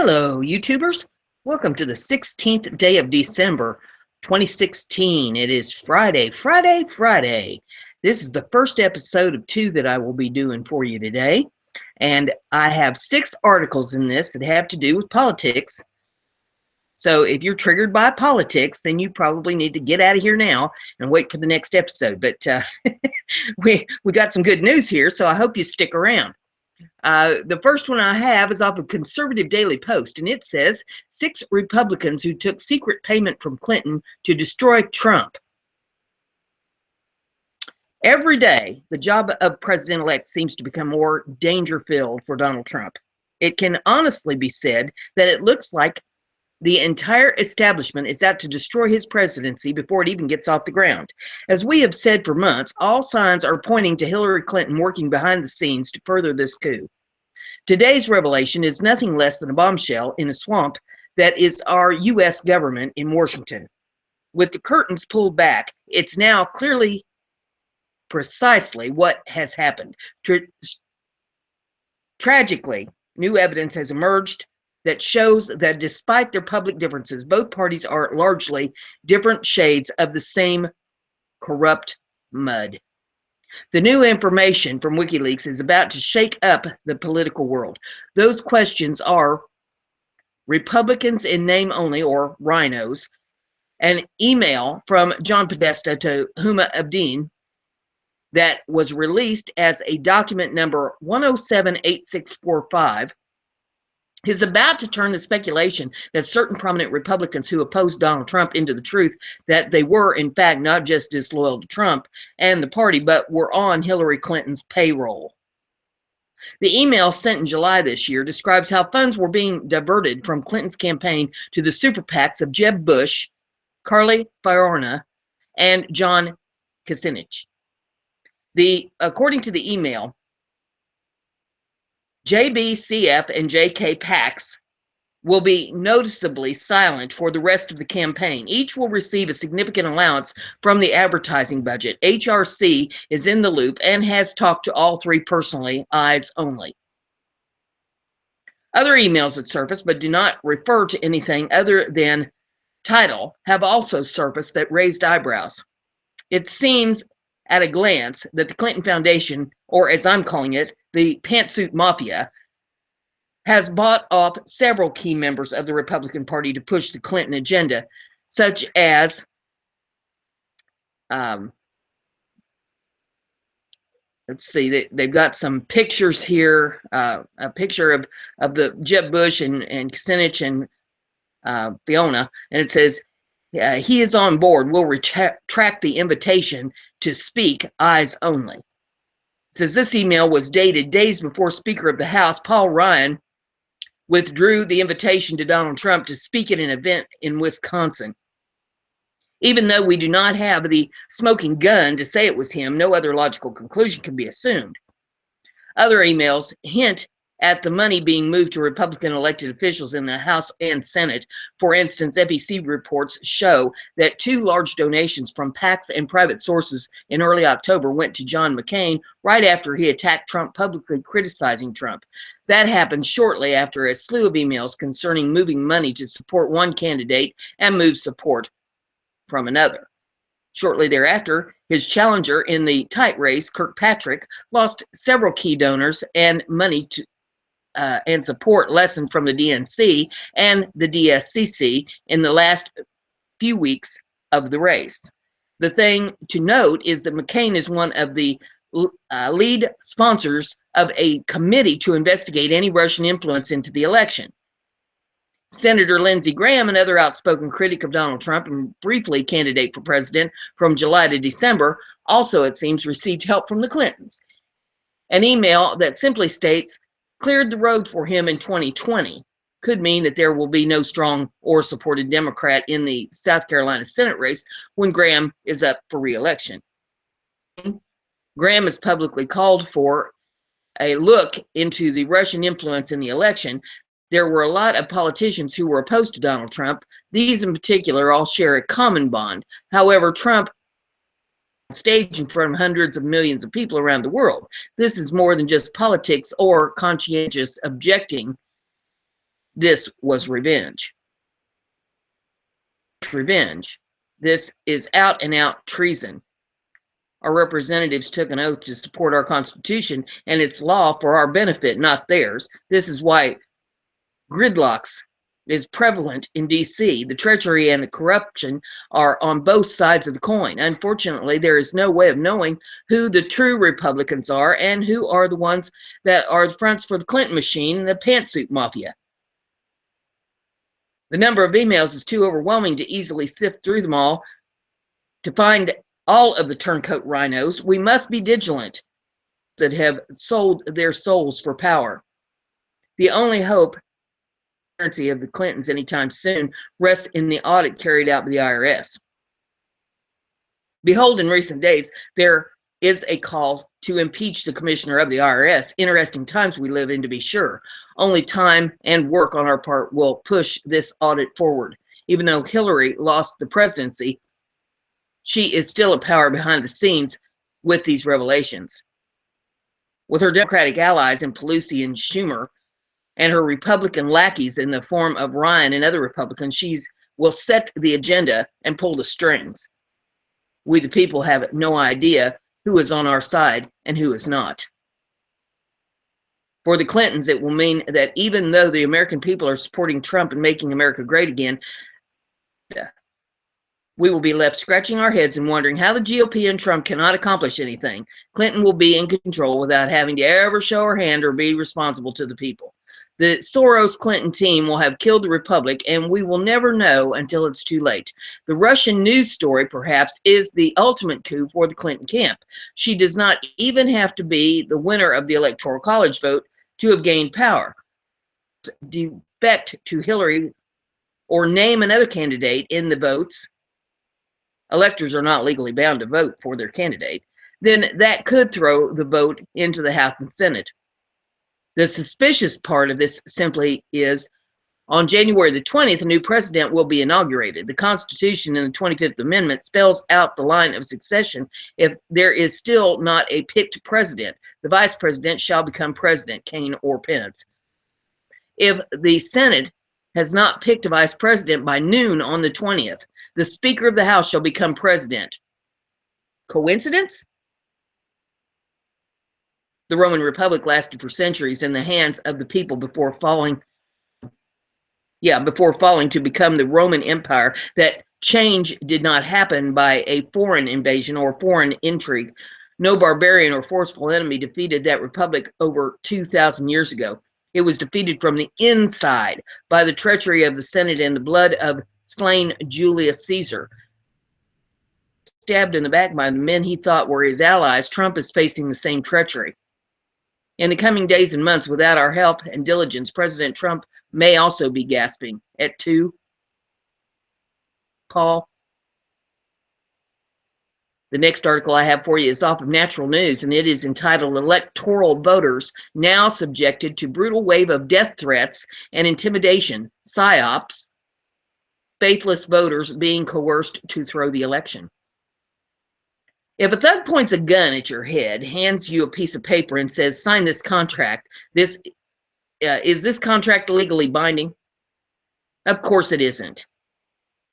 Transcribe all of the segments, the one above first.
Hello, YouTubers. Welcome to the 16th day of December, 2016. It is Friday. This is the first episode of 2 that I will be doing for you today. And I have 6 articles in this that have to do with politics. So if you're triggered by politics, then you probably need to get out of here now and wait for the next episode. But we got some good news here, so I hope you stick around. The first one I have is off of Conservative Daily Post, and it says 6 Republicans who took secret payment from Clinton to destroy Trump. Every day, the job of president-elect seems to become more danger-filled for Donald Trump. It can honestly be said that it looks like the entire establishment is out to destroy his presidency before it even gets off the ground. As we have said for months, all signs are pointing to Hillary Clinton working behind the scenes to further this coup. Today's revelation is nothing less than a bombshell in a swamp that is our U.S. government in Washington. With the curtains pulled back, it's now clearly precisely what has happened. Tragically, new evidence has emerged that shows that despite their public differences, both parties are largely different shades of the same corrupt mud. The new information from WikiLeaks is about to shake up the political world. Those questions are Republicans in name only, or rhinos, an email from John Podesta to Huma Abedin that was released as a document number 1078645 is about to turn the speculation that certain prominent Republicans who opposed Donald Trump into the truth that they were, in fact, not just disloyal to Trump and the party, but were on Hillary Clinton's payroll. The email sent in July this year describes how funds were being diverted from Clinton's campaign to the super PACs of Jeb Bush, Carly Fiorina, and John Kucinich. According to the email, JBCF and JK PACs will be noticeably silent for the rest of the campaign. Each will receive a significant allowance from the advertising budget. HRC is in the loop and has talked to all 3 personally, eyes only. Other emails that surfaced but do not refer to anything other than title have also surfaced that raised eyebrows. It seems at a glance that the Clinton Foundation, or as I'm calling it, the Pantsuit Mafia, has bought off several key members of the Republican Party to push the Clinton agenda, such as let's see, they've got some pictures here, a picture of the Jeb Bush and Kucinich and Fiona, and it says, he is on board. We'll retract the invitation to speak, eyes only. It says this email was dated days before Speaker of the House Paul Ryan withdrew the invitation to Donald Trump to speak at an event in Wisconsin. Even though we do not have the smoking gun to say it was him, no other logical conclusion can be assumed. Other emails hint at the money being moved to Republican elected officials in the House and Senate. For instance, FEC reports show that 2 large donations from PACs and private sources in early October went to John McCain right after he attacked Trump, publicly criticizing Trump. That happened shortly after a slew of emails concerning moving money to support one candidate and move support from another. Shortly thereafter, his challenger in the tight race, Kirkpatrick, lost several key donors and money to and support lessened from the DNC and the DSCC in the last few weeks of the race. The thing to note is that McCain is one of the lead sponsors of a committee to investigate any Russian influence into the election. Senator Lindsey Graham, another outspoken critic of Donald Trump and briefly candidate for president from July to December, also, it seems, received help from the Clintons. An email that simply states, cleared the road for him in 2020, could mean that there will be no strong or supported Democrat in the South Carolina Senate race when Graham is up for re-election. Graham has publicly called for a look into the Russian influence in the election. There were a lot of politicians who were opposed to Donald Trump. These in particular all share a common bond. However, Trump stage in front of hundreds of millions of people around the world. This is more than just politics or conscientious objecting This was revenge. Revenge. This is out and out treason. Our representatives took an oath to support our Constitution and its law for our benefit, not theirs. This is why gridlocks is prevalent in D.C. The treachery and the corruption are on both sides of the coin. Unfortunately, there is no way of knowing who the true Republicans are and who are the ones that are the fronts for the Clinton machine and the pantsuit mafia. The number of emails is too overwhelming to easily sift through them all to find all of the turncoat rhinos. We must be vigilant that have sold their souls for power. The only hope of the Clintons anytime soon rests in the audit carried out by the IRS. Behold, in recent days, there is a call to impeach the commissioner of the IRS. Interesting times we live in, to be sure. Only time and work on our part will push this audit forward. Even though Hillary lost the presidency, she is still a power behind the scenes with these revelations. With her Democratic allies in Pelosi and Schumer, and her Republican lackeys in the form of Ryan and other Republicans, she will set the agenda and pull the strings. We, the people, have no idea who is on our side and who is not. For the Clintons, it will mean that even though the American people are supporting Trump and making America great again, we will be left scratching our heads and wondering how the GOP and Trump cannot accomplish anything. Clinton will be in control without having to ever show her hand or be responsible to the people. The Soros-Clinton team will have killed the republic, and we will never know until it's too late. The Russian news story, perhaps, is the ultimate coup for the Clinton camp. She does not even have to be the winner of the Electoral College vote to have gained power. Defect to Hillary or name another candidate in the votes. Electors are not legally bound to vote for their candidate. Then that could throw the vote into the House and Senate. The suspicious part of this simply is on January the 20th, a new president will be inaugurated. The Constitution in the 25th Amendment spells out the line of succession if there is still not a picked president. The vice president shall become president, Kane or Pence. If the Senate has not picked a vice president by noon on the 20th, the Speaker of the House shall become president. Coincidence? The Roman Republic lasted for centuries in the hands of the people before falling to become the Roman Empire. That change did not happen by a foreign invasion or foreign intrigue. No barbarian or forceful enemy defeated that republic over 2,000 years ago. It was defeated from the inside by the treachery of the Senate and the blood of slain Julius Caesar. Stabbed in the back by the men he thought were his allies, Trump is facing the same treachery. In the coming days and months, without our help and diligence, President Trump may also be gasping at 2. Paul. The next article I have for you is off of Natural News, and it is entitled Electoral Voters Now Subjected to Brutal Wave of Death Threats and Intimidation, PSYOPs, Faithless Voters Being Coerced to Throw the Election. If a thug points a gun at your head, hands you a piece of paper and says, sign this contract, is this contract legally binding? Of course it isn't.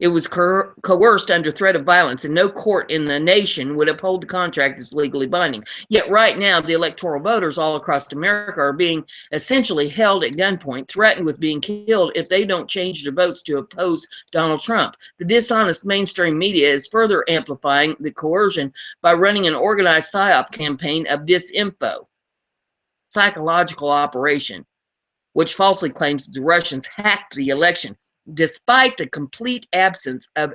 It was coerced under threat of violence, and no court in the nation would uphold the contract as legally binding. Yet right now, the electoral voters all across America are being essentially held at gunpoint, threatened with being killed if they don't change their votes to oppose Donald Trump. The dishonest mainstream media is further amplifying the coercion by running an organized PSYOP campaign of disinfo, psychological operation, which falsely claims that the Russians hacked the election, despite the complete absence of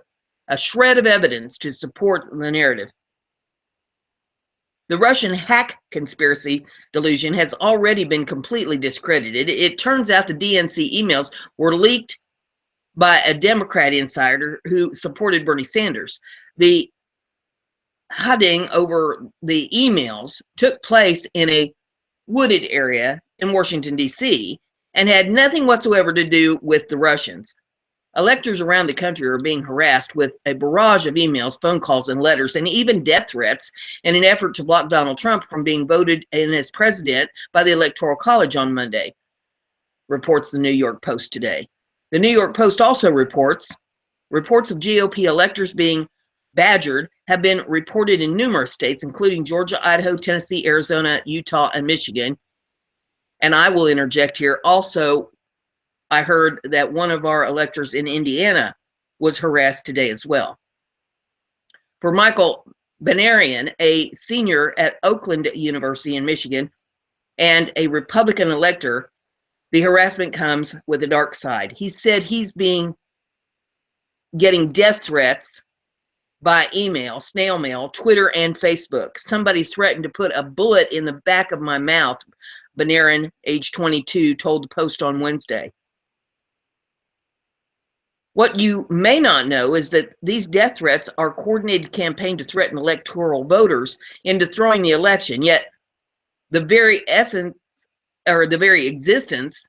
a shred of evidence to support the narrative. The Russian hack conspiracy delusion has already been completely discredited. It turns out the DNC emails were leaked by a Democrat insider who supported Bernie Sanders. The hunting over the emails took place in a wooded area in Washington, D.C., and had nothing whatsoever to do with the Russians. Electors around the country are being harassed with a barrage of emails, phone calls, and letters, and even death threats in an effort to block Donald Trump from being voted in as president by the Electoral College on Monday. reports the New York Post today. The New York Post also reports of GOP electors being badgered have been reported in numerous states, including Georgia, Idaho, Tennessee, Arizona, Utah, and Michigan. And I will interject here. Also, I heard that one of our electors in Indiana was harassed today as well. For Michael Benarian, a senior at Oakland University in Michigan and a Republican elector, the harassment comes with a dark side. He said he's getting death threats by email, snail mail, Twitter, and Facebook. Somebody threatened to put a bullet in the back of my mouth, Benarian, age 22, told the Post on Wednesday. What you may not know is that these death threats are a coordinated campaign to threaten electoral voters into throwing the election, yet the very essence or the very existence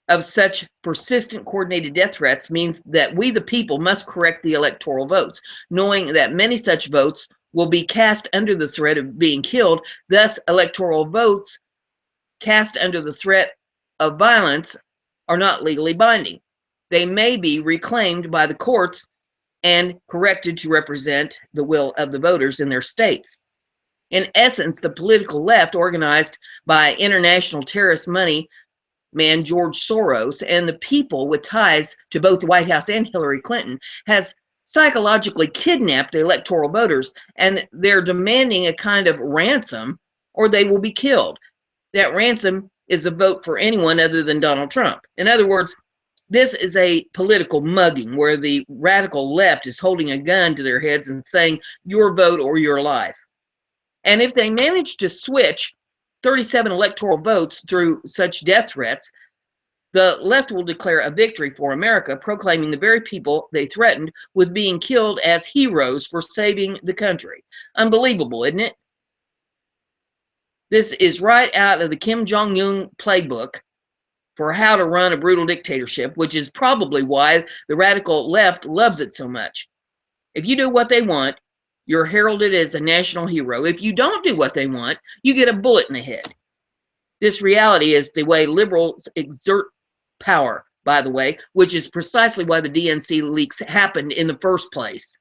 of such persistent coordinated death threats means that we the people must correct the electoral votes, knowing that many such votes will be cast under the threat of being killed. Thus, electoral votes cast under the threat of violence are not legally binding. They may be reclaimed by the courts and corrected to represent the will of the voters in their states. In essence, the political left, organized by international terrorist money man George Soros and the people with ties to both the White House and Hillary Clinton, has psychologically kidnapped the electoral voters, and they're demanding a kind of ransom or they will be killed. That ransom is a vote for anyone other than Donald Trump. In other words, this is a political mugging where the radical left is holding a gun to their heads and saying, your vote or your life. And if they manage to switch 37 electoral votes through such death threats, the left will declare a victory for America, proclaiming the very people they threatened with being killed as heroes for saving the country. Unbelievable, isn't it? This is right out of the Kim Jong-un playbook for how to run a brutal dictatorship, which is probably why the radical left loves it so much. If you do what they want, you're heralded as a national hero. If you don't do what they want, you get a bullet in the head. This reality is the way liberals exert power, by the way, which is precisely why the DNC leaks happened in the first place.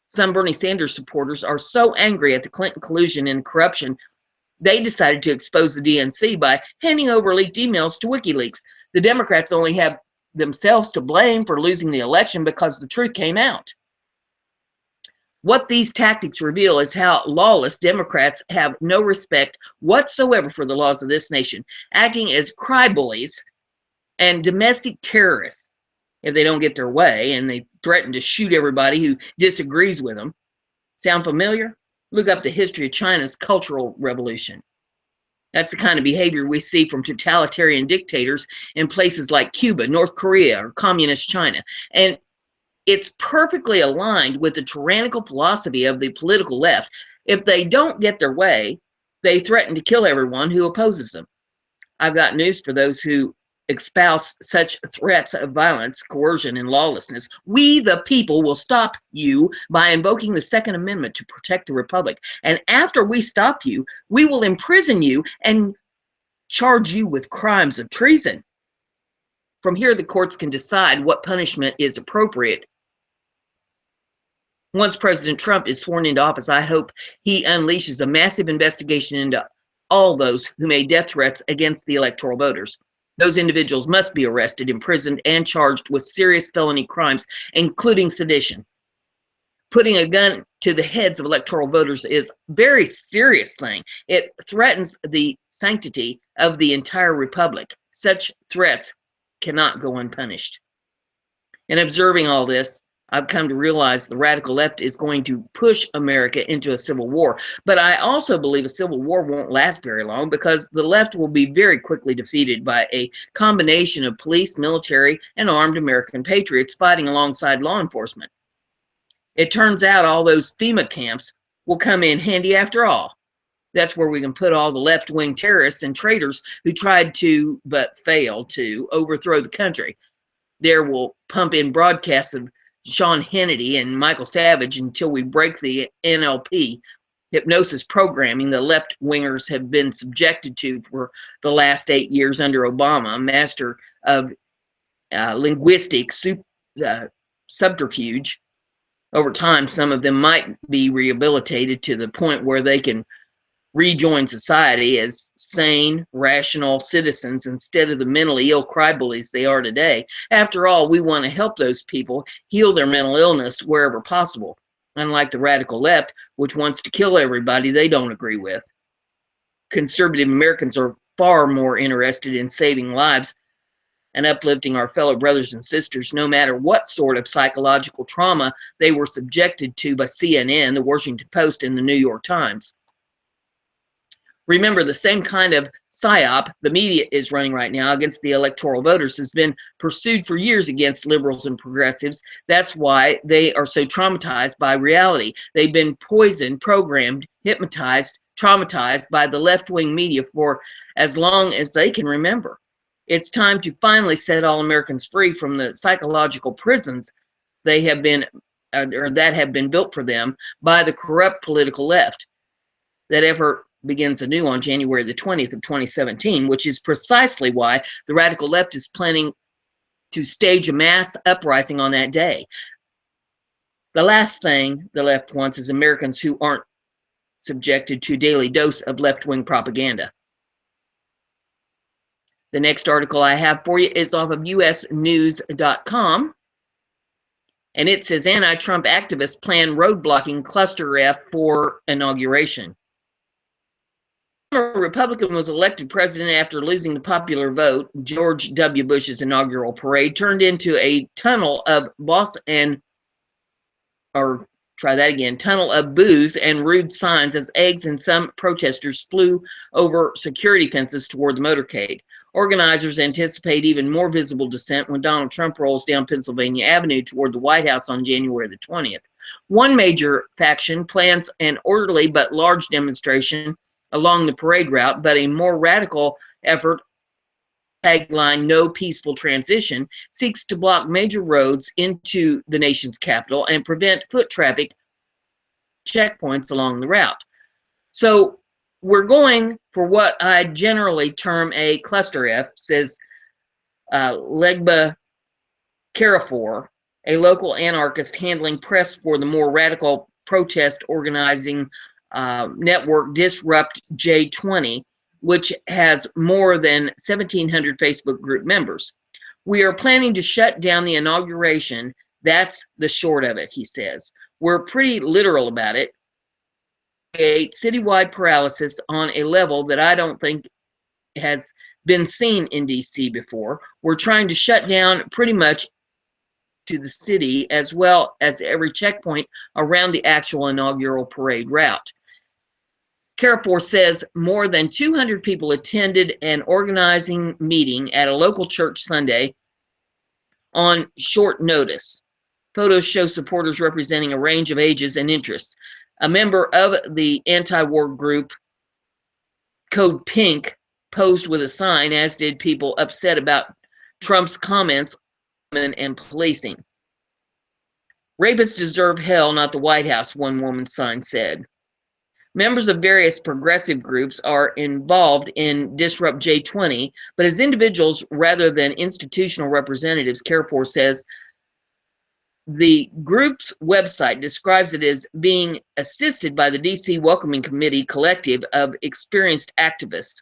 Some Bernie Sanders supporters are so angry at the Clinton collusion and corruption, they decided to expose the DNC by handing over leaked emails to WikiLeaks. The Democrats only have themselves to blame for losing the election because the truth came out. What these tactics reveal is how lawless Democrats have no respect whatsoever for the laws of this nation, acting as crybullies and domestic terrorists if they don't get their way, and they threaten to shoot everybody who disagrees with them. Sound familiar? Look up the history of China's Cultural Revolution. That's the kind of behavior we see from totalitarian dictators in places like Cuba, North Korea, or communist China. And it's perfectly aligned with the tyrannical philosophy of the political left. If they don't get their way, they threaten to kill everyone who opposes them. I've got news for those who espouse such threats of violence, coercion, and lawlessness. We, the people, will stop you by invoking the Second Amendment to protect the Republic. And after we stop you, we will imprison you and charge you with crimes of treason. From here, the courts can decide what punishment is appropriate. Once President Trump is sworn into office, I hope he unleashes a massive investigation into all those who made death threats against the electoral voters. Those individuals must be arrested, imprisoned, and charged with serious felony crimes, including sedition. Putting a gun to the heads of electoral voters is a very serious thing. It threatens the sanctity of the entire republic. Such threats cannot go unpunished. In observing all this, I've come to realize the radical left is going to push America into a civil war. But I also believe a civil war won't last very long because the left will be very quickly defeated by a combination of police, military, and armed American patriots fighting alongside law enforcement. It turns out all those FEMA camps will come in handy after all. That's where we can put all the left-wing terrorists and traitors who tried to, but failed to, overthrow the country. There we'll pump in broadcasts of Sean Hannity and Michael Savage until we break the NLP. hypnosis programming the left-wingers have been subjected to for the last 8 years under Obama, master of linguistic subterfuge. Over time, some of them might be rehabilitated to the point where they can rejoin society as sane, rational citizens instead of the mentally ill crybabies they are today. After all, we want to help those people heal their mental illness wherever possible, unlike the radical left, which wants to kill everybody they don't agree with. Conservative Americans are far more interested in saving lives and uplifting our fellow brothers and sisters, no matter what sort of psychological trauma they were subjected to by CNN, the Washington Post, and the New York Times. Remember, the same kind of psyop the media is running right now against the electoral voters has been pursued for years against liberals and progressives. That's why they are so traumatized by reality. They've been poisoned, programmed, hypnotized, traumatized by the left-wing media for as long as they can remember. It's time to finally set all Americans free from the psychological prisons they have been, or that have been built for them by the corrupt political left. That effort begins anew on January the 20th of 2017, which is precisely why the radical left is planning to stage a mass uprising on that day. The last thing the left wants is Americans who aren't subjected to a daily dose of left-wing propaganda. The next article I have for you is off of usnews.com, and it says anti-Trump activists plan road-blocking cluster F for inauguration. A Republican was elected president after losing the popular vote. George W. Bush's inaugural parade turned into a tunnel of tunnel of booze and rude signs as eggs and some protesters flew over security fences toward the motorcade. Organizers anticipate even more visible dissent when Donald Trump rolls down Pennsylvania Avenue toward the White House on January the 20th. One major faction plans an orderly but large demonstration along the parade route, but a more radical effort, tagline "No Peaceful Transition," seeks to block major roads into the nation's capital and prevent foot traffic checkpoints along the route. So we're going for what I generally term a cluster F, says Legba Carafor, a local anarchist handling press for the more radical protest organizing network Disrupt J20, which has more than 1,700 Facebook group members. We are planning to shut down the inauguration. That's the short of it, he says. We're pretty literal about it. Create citywide paralysis on a level that I don't think has been seen in DC before. We're trying to shut down pretty much to the city as well as every checkpoint around the actual inaugural parade route. Carafor says more than 200 people attended an organizing meeting at a local church Sunday on short notice. Photos show supporters representing a range of ages and interests. A member of the anti-war group Code Pink posed with a sign, as did people upset about Trump's comments on women and policing. "Rapists deserve hell, not the White House," one woman's sign said. Members of various progressive groups are involved in Disrupt J20, but as individuals rather than institutional representatives, Carafor says the group's website describes it as being assisted by the DC Welcoming Committee collective of experienced activists.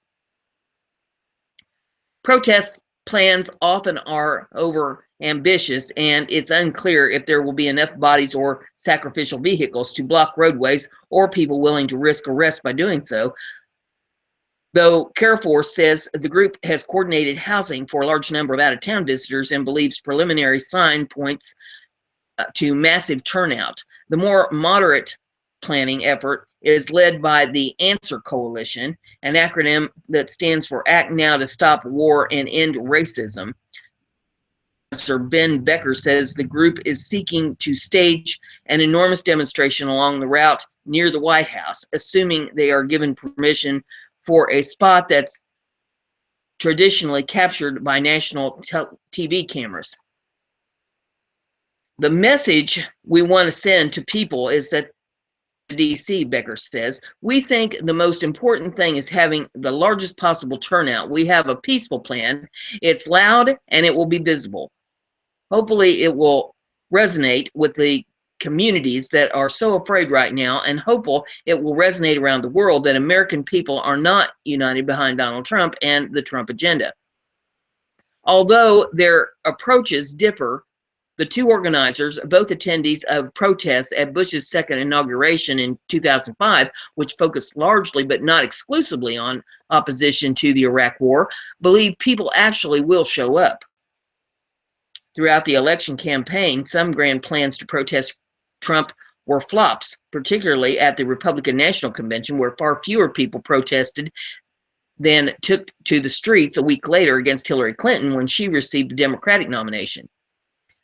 Protest plans often are over ambitious, and it's unclear if there will be enough bodies or sacrificial vehicles to block roadways or people willing to risk arrest by doing so. Though Carafor says the group has coordinated housing for a large number of out-of-town visitors and believes preliminary sign points to massive turnout. The more moderate planning effort is led by the Answer Coalition, an acronym that stands for Act Now to Stop War and End Racism. Sir Ben Becker says the group is seeking to stage an enormous demonstration along the route near the White House, assuming they are given permission for a spot that's traditionally captured by national TV cameras. The message we want to send to people is that D.C., Becker says. We think the most important thing is having the largest possible turnout. We have a peaceful plan. It's loud and it will be visible. Hopefully it will resonate with the communities that are so afraid right now, and hopeful it will resonate around the world that American people are not united behind Donald Trump and the Trump agenda. Although their approaches differ, the two organizers, both attendees of protests at Bush's second inauguration in 2005, which focused largely but not exclusively on opposition to the Iraq War, believe people actually will show up. Throughout the election campaign, some grand plans to protest Trump were flops, particularly at the Republican National Convention, where far fewer people protested than took to the streets a week later against Hillary Clinton when she received the Democratic nomination.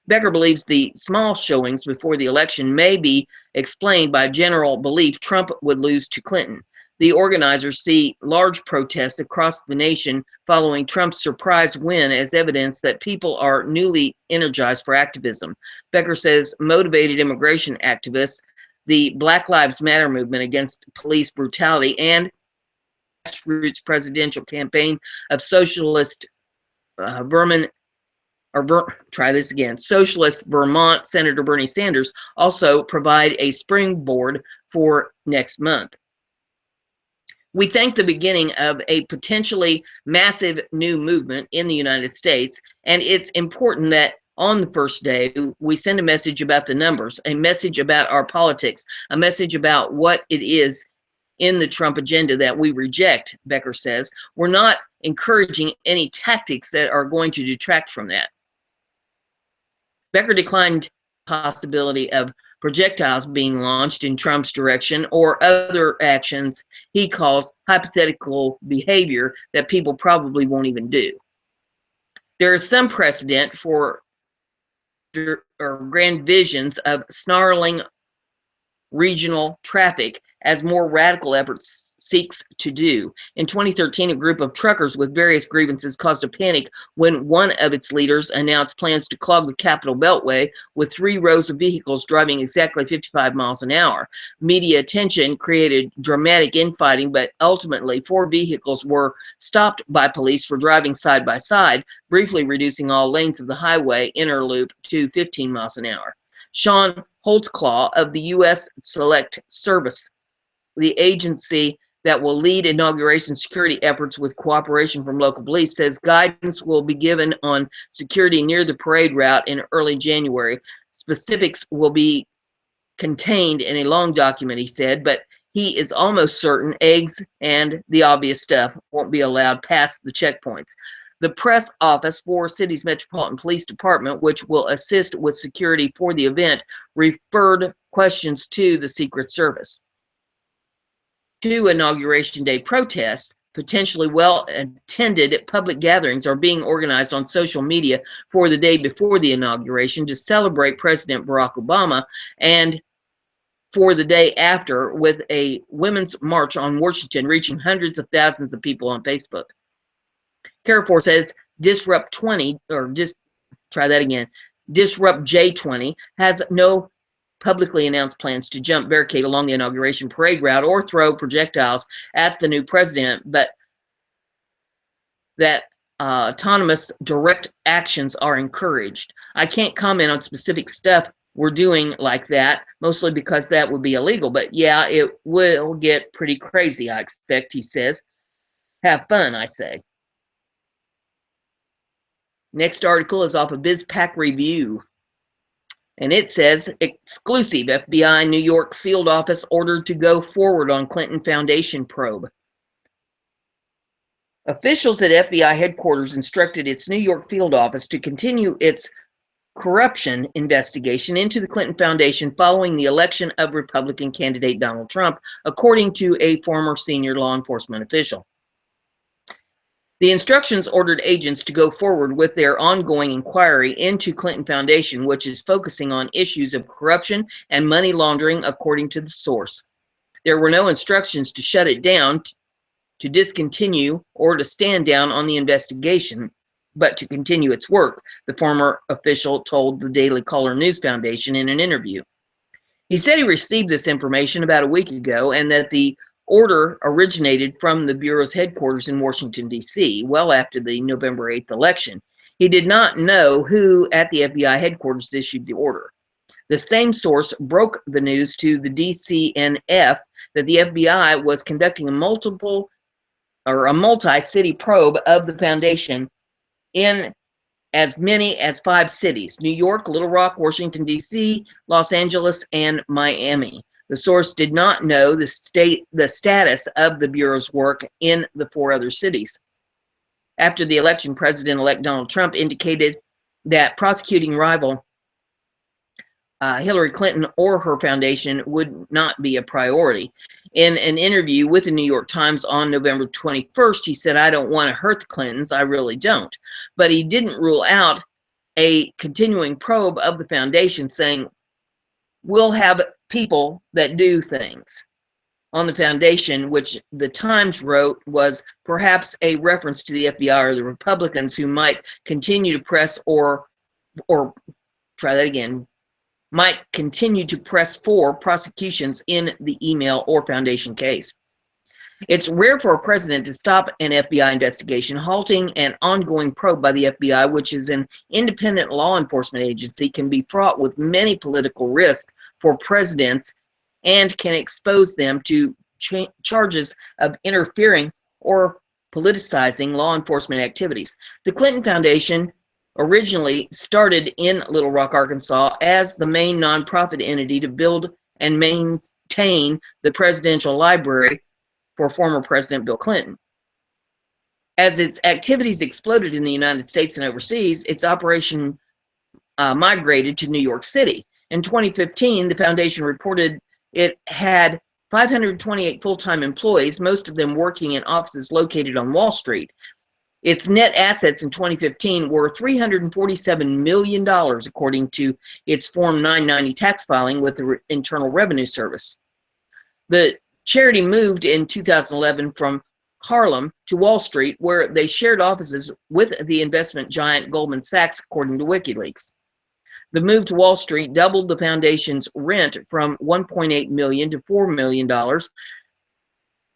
Becker believes the small showings before the election may be explained by general belief Trump would lose to Clinton. The organizers see large protests across the nation following Trump's surprise win as evidence that people are newly energized for activism. Becker says motivated immigration activists, the Black Lives Matter movement against police brutality, and grassroots presidential campaign of socialist Socialist Vermont Senator Bernie Sanders also provide a springboard for next month. We think the beginning of a potentially massive new movement in the United States, and it's important that on the first day, we send a message about the numbers, a message about our politics, a message about what it is in the Trump agenda that we reject, Becker says. We're not encouraging any tactics that are going to detract from that. Becker declined the possibility of projectiles being launched in Trump's direction or other actions he calls hypothetical behavior that people probably won't even do. There is some precedent for grand visions of snarling regional traffic as more radical efforts seeks to do. In 2013, a group of truckers with various grievances caused a panic when one of its leaders announced plans to clog the Capitol Beltway with 3 rows of vehicles driving exactly 55 miles an hour. Media attention created dramatic infighting, but ultimately 4 vehicles were stopped by police for driving side by side, briefly reducing all lanes of the highway inner loop to 15 miles an hour. Sean Holtzclaw of the U.S. Select Service, the agency that will lead inauguration security efforts with cooperation from local police, says guidance will be given on security near the parade route in early January. Specifics will be contained in a long document, he said, but he is almost certain eggs and the obvious stuff won't be allowed past the checkpoints. The press office for city's Metropolitan Police Department, which will assist with security for the event, referred questions to the Secret Service. 2 Inauguration Day protests, potentially well-attended public gatherings, are being organized on social media for the day before the inauguration to celebrate President Barack Obama, and for the day after with a women's march on Washington reaching hundreds of thousands of people on Facebook. Carrefour says Disrupt J20 has no publicly announced plans to jump barricade along the inauguration parade route or throw projectiles at the new president, but that autonomous direct actions are encouraged. I can't comment on specific stuff we're doing like that, mostly because that would be illegal, but yeah, it will get pretty crazy, I expect, he says. Have fun, I say. Next article is off of BizPac Review. And it says, exclusive, FBI New York field office ordered to go forward on Clinton Foundation probe. Officials at FBI headquarters instructed its New York field office to continue its corruption investigation into the Clinton Foundation following the election of Republican candidate Donald Trump, according to a former senior law enforcement official. The instructions ordered agents to go forward with their ongoing inquiry into Clinton Foundation, which is focusing on issues of corruption and money laundering, according to the source. There were no instructions to shut it down, to discontinue, or to stand down on the investigation, but to continue its work, the former official told the Daily Caller News Foundation in an interview. He said he received this information about a week ago and that the order originated from the Bureau's headquarters in Washington, D.C., well after the November 8th election. He did not know who at the FBI headquarters issued the order. The same source broke the news to the DCNF that the FBI was conducting a multi-city probe of the foundation in as many as 5 cities: New York, Little Rock, Washington, D.C., Los Angeles, and Miami. The source did not know the status of the Bureau's work in the 4 other cities. After the election, President-elect Donald Trump indicated that prosecuting rival Hillary Clinton or her foundation would not be a priority. In an interview with the New York Times on November 21st, he said, "I don't want to hurt the Clintons, I really don't." But he didn't rule out a continuing probe of the foundation, saying, "We'll have people that do things." On the foundation, which the Times wrote was perhaps a reference to the FBI or the Republicans who might continue to press or try that again, might continue to press for prosecutions in the email or foundation case. It's rare for a president to stop an FBI investigation. Halting an ongoing probe by the FBI, which is an independent law enforcement agency, can be fraught with many political risks for presidents and can expose them to charges of interfering or politicizing law enforcement activities. The Clinton Foundation originally started in Little Rock, Arkansas, as the main nonprofit entity to build and maintain the presidential library for former President Bill Clinton. As its activities exploded in the United States and overseas, its operation migrated to New York City. In 2015, the foundation reported it had 528 full-time employees, most of them working in offices located on Wall Street. Its net assets in 2015 were $347 million, according to its Form 990 tax filing with the Internal Revenue Service. The charity moved in 2011 from Harlem to Wall Street, where they shared offices with the investment giant Goldman Sachs, according to WikiLeaks. The move to Wall Street doubled the foundation's rent from $1.8 million to $4 million,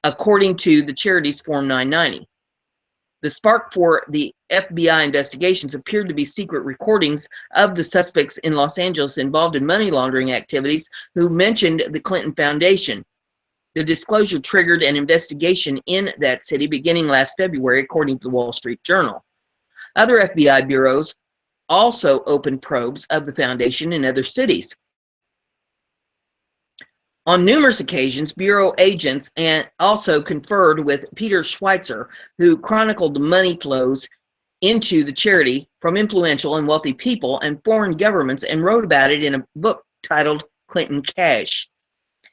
according to the charity's Form 990. The spark for the FBI investigations appeared to be secret recordings of the suspects in Los Angeles involved in money laundering activities who mentioned the Clinton Foundation. The disclosure triggered an investigation in that city beginning last February, according to the Wall Street Journal. Other FBI bureaus also opened probes of the foundation in other cities. On numerous occasions, Bureau agents also conferred with Peter Schweitzer, who chronicled the money flows into the charity from influential and wealthy people and foreign governments, and wrote about it in a book titled Clinton Cash.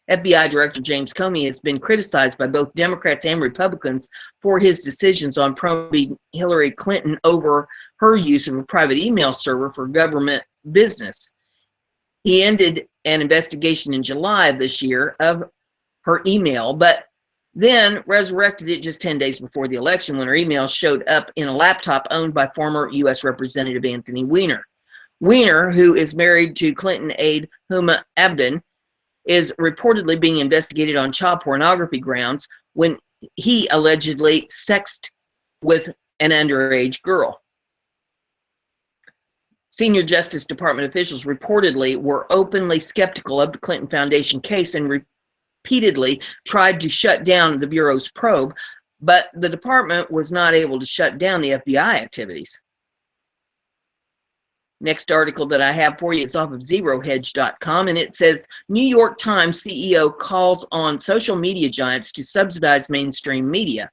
FBI Director James Comey has been criticized by both Democrats and Republicans for his decisions on probing Hillary Clinton over her use of a private email server for government business. He ended an investigation in July of this year of her email, but then resurrected it just 10 days before the election when her emails showed up in a laptop owned by former U.S. Representative Anthony Weiner. Weiner, who is married to Clinton aide Huma Abedin, is reportedly being investigated on child pornography grounds when he allegedly sexted with an underage girl. Senior Justice Department officials reportedly were openly skeptical of the Clinton Foundation case and repeatedly tried to shut down the Bureau's probe, but the department was not able to shut down the FBI activities. Next article that I have for you is off of ZeroHedge.com, and it says, New York Times CEO calls on social media giants to subsidize mainstream media.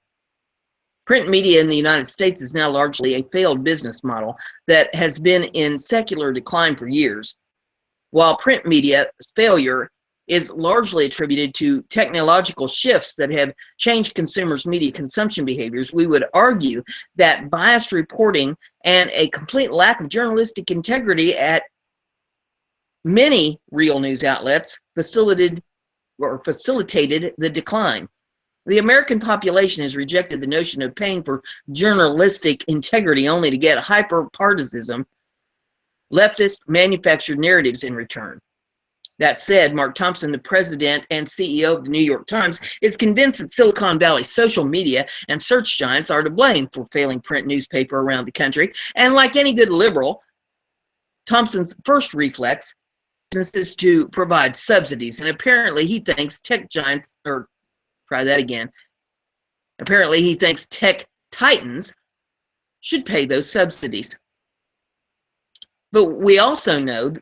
Print media in the United States is now largely a failed business model that has been in secular decline for years. While print media's failure is largely attributed to technological shifts that have changed consumers' media consumption behaviors, we would argue that biased reporting and a complete lack of journalistic integrity at many real news outlets facilitated the decline. The American population has rejected the notion of paying for journalistic integrity only to get hyper-partisan, leftist manufactured narratives in return. That said, Mark Thompson, the president and CEO of the New York Times, is convinced that Silicon Valley's social media and search giants are to blame for failing print newspaper around the country. And like any good liberal, Thompson's first reflex is to provide subsidies. And apparently he thinks tech giants, or try that again, apparently he thinks tech titans should pay those subsidies. But we also know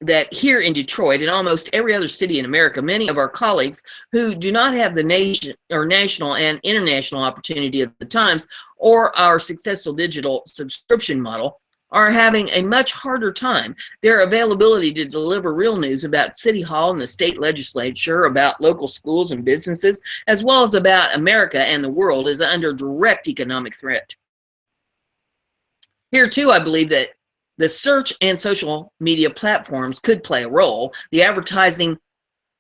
that here in Detroit and almost every other city in America, many of our colleagues who do not have the national and international opportunity of the Times or our successful digital subscription model are having a much harder time. Their availability to deliver real news about City Hall and the state legislature, about local schools and businesses, as well as about America and the world, is under direct economic threat. Here too, I believe that the search and social media platforms could play a role. The advertising,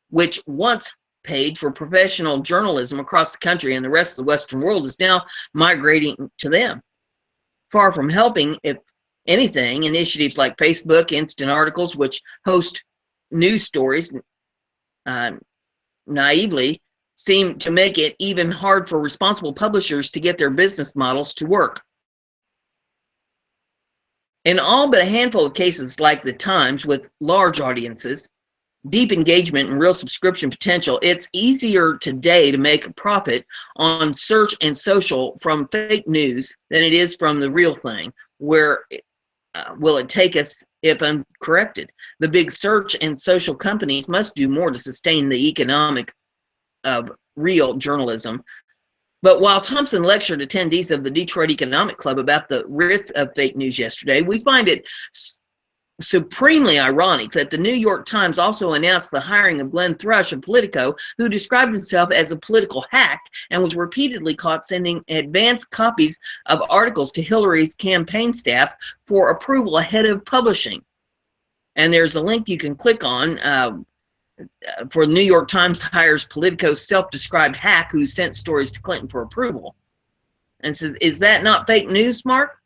which once paid for professional journalism across the country and the rest of the Western world, is now migrating to them. Far from helping, if anything, initiatives like Facebook Instant Articles, which host news stories, naively seem to make it even hard for responsible publishers to get their business models to work. In all but a handful of cases like the Times, with large audiences, deep engagement, and real subscription potential, it's easier today to make a profit on search and social from fake news than it is from the real thing. Where will it take us if uncorrected? The big search and social companies must do more to sustain the economic of real journalism. But while Thompson lectured attendees of the Detroit Economic Club about the risks of fake news yesterday, we find it supremely ironic that the New York Times also announced the hiring of Glenn Thrush of Politico, who described himself as a political hack and was repeatedly caught sending advanced copies of articles to Hillary's campaign staff for approval ahead of publishing. And there's a link you can click on for the New York Times hires Politico's self-described hack who sent stories to Clinton for approval. And says, is that not fake news, Mark?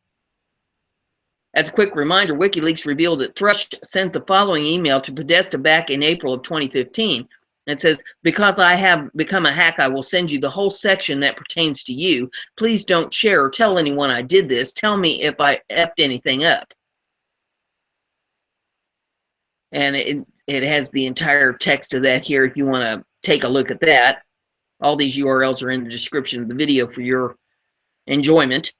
As a quick reminder, WikiLeaks revealed that Thrush sent the following email to Podesta back in April of 2015. It says, because I have become a hack, I will send you the whole section that pertains to you. Please don't share or tell anyone I did this. Tell me if I effed anything up. And it has the entire text of that here if you want to take a look at that. All these URLs are in the description of the video for your enjoyment.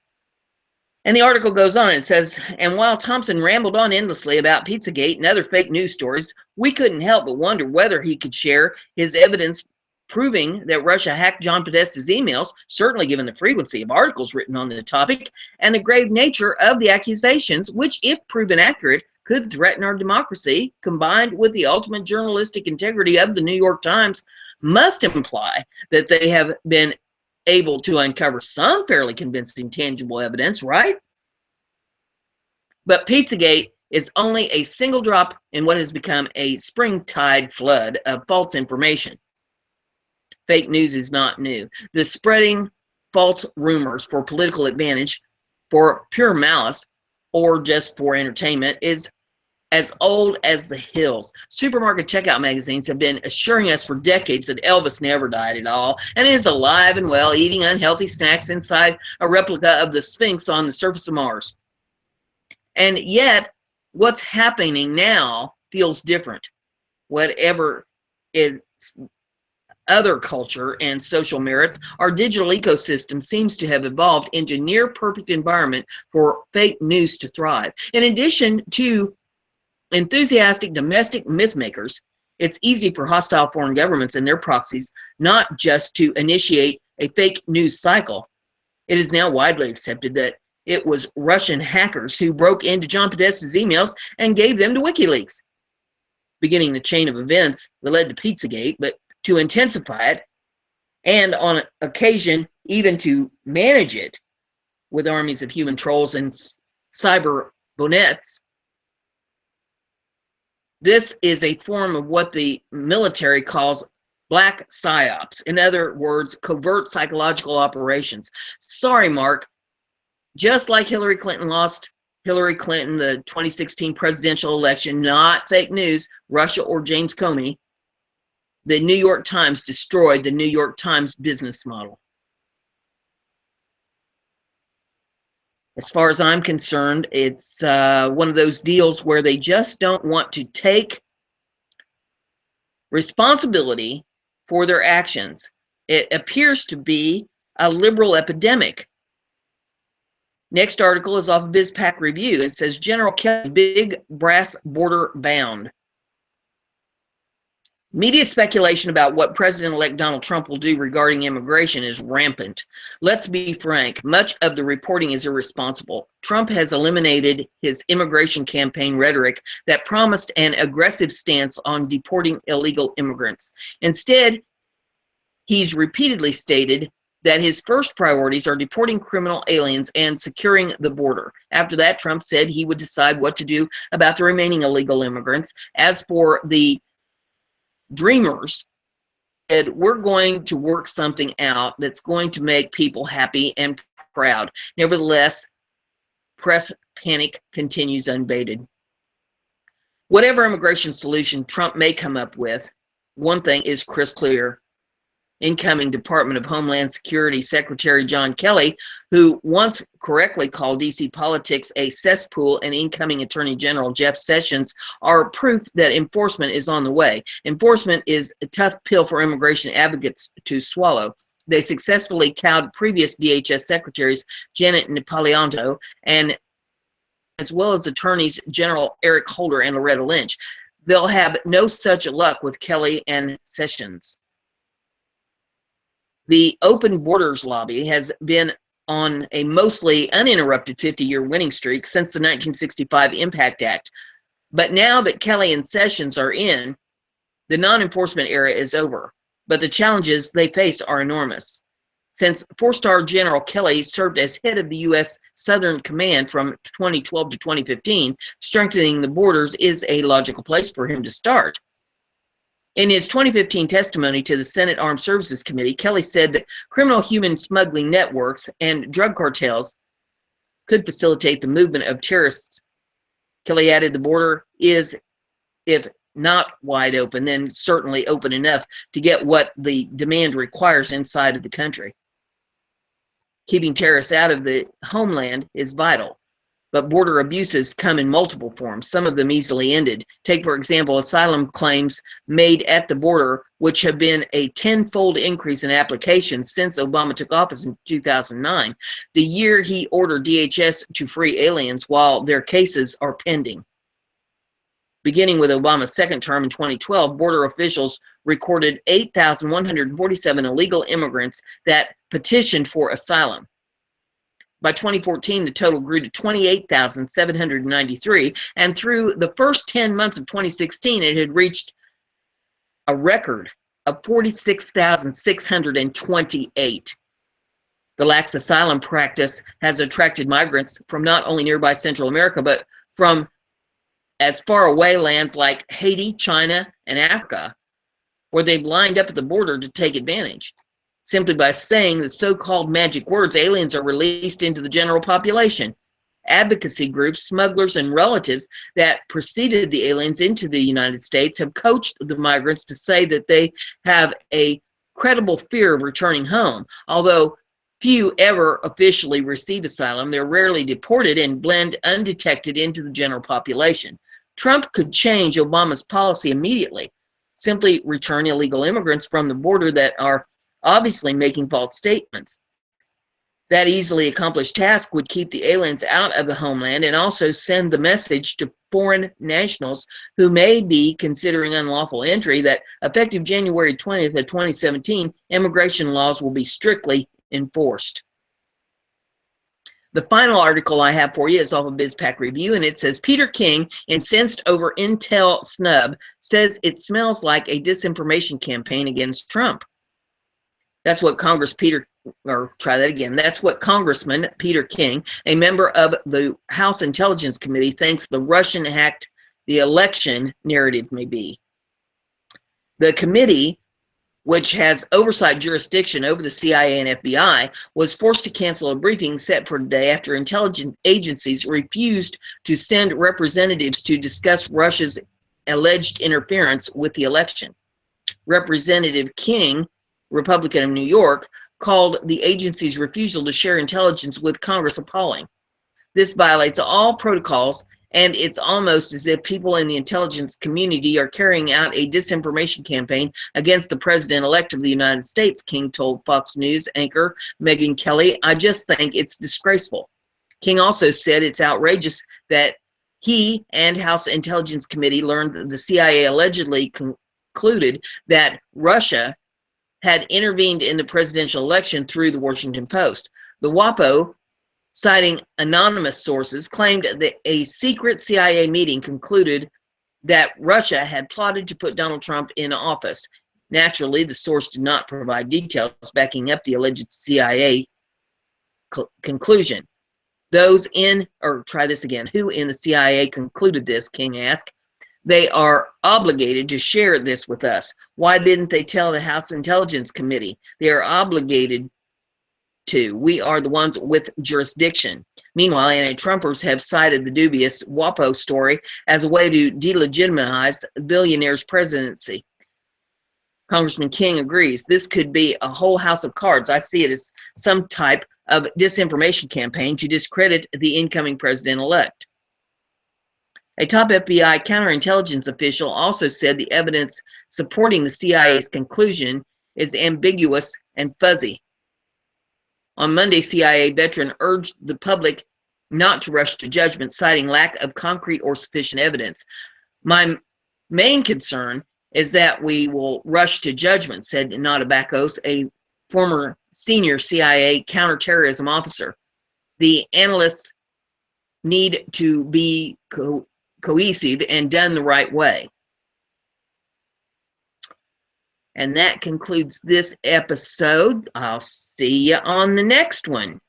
And the article goes on, it says, and while Thompson rambled on endlessly about Pizzagate and other fake news stories, we couldn't help but wonder whether he could share his evidence proving that Russia hacked John Podesta's emails, certainly given the frequency of articles written on the topic and the grave nature of the accusations, which, if proven accurate, could threaten our democracy, combined with the ultimate journalistic integrity of the New York Times, must imply that they have been able to uncover some fairly convincing tangible evidence, right? But Pizzagate is only a single drop in what has become a springtide flood of false information. Fake news is not new. The spreading false rumors for political advantage, for pure malice, or just for entertainment is as old as the hills. Supermarket checkout magazines have been assuring us for decades that Elvis never died at all and is alive and well, eating unhealthy snacks inside a replica of the Sphinx on the surface of Mars. And yet, what's happening now feels different. Whatever is other culture and social merits, our digital ecosystem seems to have evolved into a near perfect environment for fake news to thrive. In addition to enthusiastic domestic myth makers, it's easy for hostile foreign governments and their proxies not just to initiate a fake news cycle. It is now widely accepted that it was Russian hackers who broke into John Podesta's emails and gave them to WikiLeaks, beginning the chain of events that led to Pizzagate, but to intensify it, and on occasion even to manage it with armies of human trolls and cyber bonnets. This is a form of what the military calls black psyops. In other words, covert psychological operations. Sorry, Mark. Just like Hillary Clinton lost Hillary Clinton, the 2016 presidential election, not fake news, Russia or James Comey. The New York Times destroyed the New York Times business model. As far as I'm concerned, it's one of those deals where they just don't want to take responsibility for their actions. It appears to be a liberal epidemic. Next article is off of BizPac Review. It says General Kelly, big brass border bound. Media speculation about what President-elect Donald Trump will do regarding immigration is rampant. Let's be frank, much of the reporting is irresponsible. Trump has eliminated his immigration campaign rhetoric that promised an aggressive stance on deporting illegal immigrants. Instead, he's repeatedly stated that his first priorities are deporting criminal aliens and securing the border. After that, Trump said he would decide what to do about the remaining illegal immigrants. As for the dreamers, said, we're going to work something out that's going to make people happy and proud. Nevertheless, press panic continues unabated. Whatever immigration solution Trump may come up with, one thing is crystal clear. Incoming Department of Homeland Security Secretary John Kelly, who once correctly called DC politics a cesspool, and incoming Attorney General Jeff Sessions are proof that enforcement is on the way. Enforcement is a tough pill for immigration advocates to swallow. They successfully cowed previous DHS secretaries Janet Napolitano, and as well as attorneys General Eric Holder and Loretta Lynch. They'll have no such luck with Kelly and Sessions. The Open Borders lobby has been on a mostly uninterrupted 50-year winning streak since the 1965 Impact Act. But now that Kelly and Sessions are in, the non-enforcement era is over. But the challenges they face are enormous. Since four-star General Kelly served as head of the U.S. Southern Command from 2012 to 2015, strengthening the borders is a logical place for him to start. In his 2015 testimony to the Senate Armed Services Committee, Kelly said that criminal human smuggling networks and drug cartels could facilitate the movement of terrorists. Kelly added the border is, if not wide open, then certainly open enough to get what the demand requires inside of the country. Keeping terrorists out of the homeland is vital. But border abuses come in multiple forms, some of them easily ended. Take, for example, asylum claims made at the border, which have been a tenfold increase in applications since Obama took office in 2009, the year he ordered DHS to free aliens while their cases are pending. Beginning with Obama's second term in 2012, border officials recorded 8,147 illegal immigrants that petitioned for asylum. By 2014, the total grew to 28,793, and through the first 10 months of 2016, it had reached a record of 46,628. The lax asylum practice has attracted migrants from not only nearby Central America, but from as far away lands like Haiti, China, and Africa, where they've lined up at the border to take advantage. Simply by saying the so-called magic words, aliens are released into the general population. Advocacy groups, smugglers, and relatives that preceded the aliens into the United States have coached the migrants to say that they have a credible fear of returning home. Although few ever officially receive asylum, they're rarely deported and blend undetected into the general population. Trump could change Obama's policy immediately. Simply return illegal immigrants from the border that are obviously making false statements. That easily accomplished task would keep the aliens out of the homeland and also send the message to foreign nationals who may be considering unlawful entry that effective January 20th of 2017, immigration laws will be strictly enforced. The final article I have for you is off of BizPac Review, and it says Peter King, incensed over Intel snub, says it smells like a disinformation campaign against Trump. That's what That's what Congressman Peter King, a member of the House Intelligence Committee, thinks the Russian hacked the election narrative may be. The committee which has oversight jurisdiction over the CIA and FBI, was forced to cancel a briefing set for today after intelligence agencies refused to send representatives to discuss Russia's alleged interference with the election. Representative King, Republican of New York, called the agency's refusal to share intelligence with Congress appalling. This violates all protocols, and it's almost as if people in the intelligence community are carrying out a disinformation campaign against the president-elect of the United States, King told Fox News anchor Megyn Kelly. I just think it's disgraceful. King also said it's outrageous that he and House Intelligence Committee learned that the CIA allegedly concluded that Russia had intervened in the presidential election through the Washington Post. The WAPO, citing anonymous sources, claimed that a secret CIA meeting concluded that Russia had plotted to put Donald Trump in office. Naturally, the source did not provide details backing up the alleged CIA conclusion. Those in, or try this again, who in the CIA concluded this, King asked. They are obligated to share this with us. Why didn't they tell the House Intelligence Committee? They are obligated to. We are the ones with jurisdiction. Meanwhile, anti-Trumpers have cited the dubious WAPO story as a way to delegitimize the billionaire's presidency. Congressman King agrees. This could be a whole house of cards. I see it as some type of disinformation campaign to discredit the incoming president-elect. A top FBI counterintelligence official also said the evidence supporting the CIA's conclusion is ambiguous and fuzzy. On Monday, CIA veteran urged the public not to rush to judgment, citing lack of concrete or sufficient evidence. My main concern is that we will rush to judgment, said Natabakos, a former senior CIA counterterrorism officer. The analysts need to be cohesive and done the right way. And that concludes this episode. I'll see you on the next one.